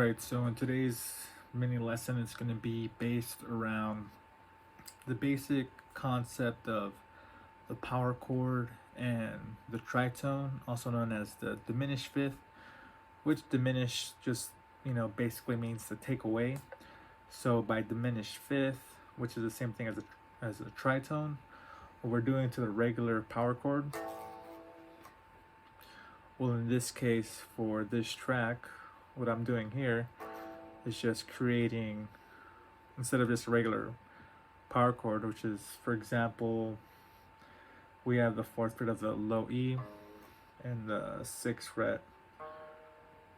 Alright, so in today's mini lesson, it's going to be based around the basic concept of the power chord and the tritone, also known as the diminished fifth, which diminished just, basically means to take away. So by diminished fifth, which is the same thing as a tritone, what we're doing to the regular power chord, well, in this case, for this track, what I'm doing here is just creating, instead of just a regular power chord, which is, for example, we have the 4th fret of the low E and the 6th fret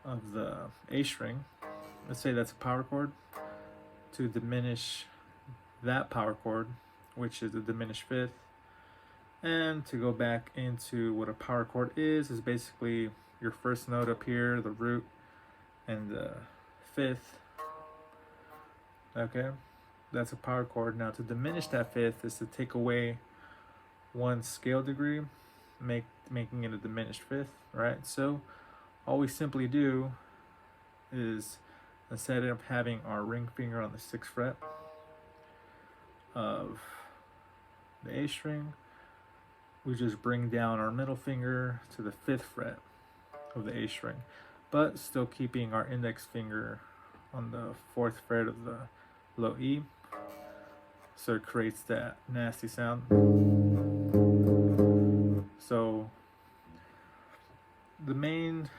of the A string. Let's say that's a power chord. To diminish that power chord, which is the diminished fifth, and to go back into what a power chord is basically your first note up here, the root, and the fifth. Okay, that's a power chord. Now to diminish that fifth is to take away one scale degree, making it a diminished fifth, right? So all we simply do is, instead of having our ring finger on the 6th fret of the A string, we just bring down our middle finger to the 5th fret of the A string, but still keeping our index finger on the 4th fret of the low E, so it creates that nasty sound. So the main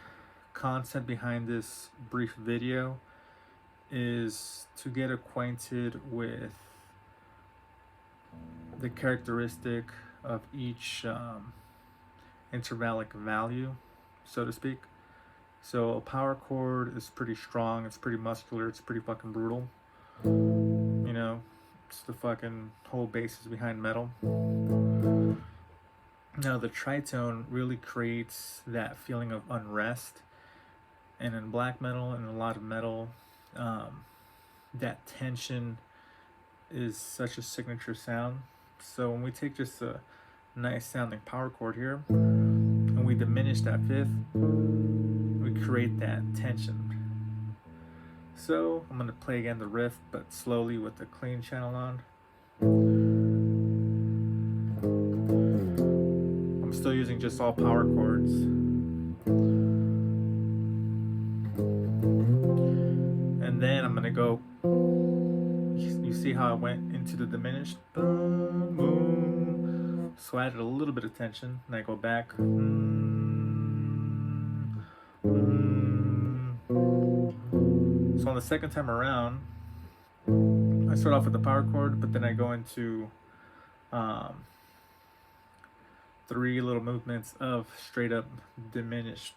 concept behind this brief video is to get acquainted with the characteristic of each intervallic value, so to speak. So a power chord is pretty strong, it's pretty muscular, it's pretty fucking brutal. It's the fucking whole basis behind metal. Now the tritone really creates that feeling of unrest, and in black metal and a lot of metal, that tension is such a signature sound. So when we take just a nice sounding power chord here and we diminish that fifth, we create that tension. So I'm going to play again the riff, but slowly with the clean channel on. I'm still using just all power chords. And then I'm going to go, you see how I went into the diminished? Boom, boom. So I added a little bit of tension, and I go back. So on the second time around, I start off with the power chord, but then I go into 3 little movements of straight up diminished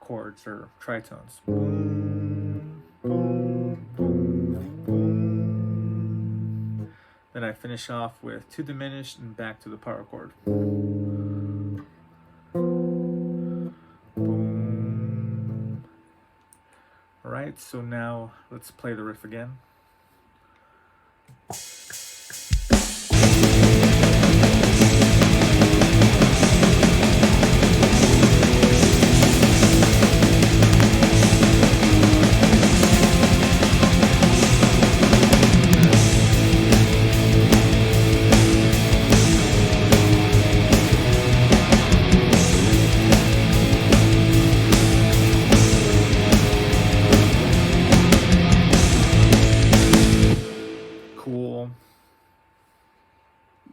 chords or tritones. Boom, boom, boom, boom. Then I finish off with 2 diminished and back to the power chord. Alright, so now let's play the riff again.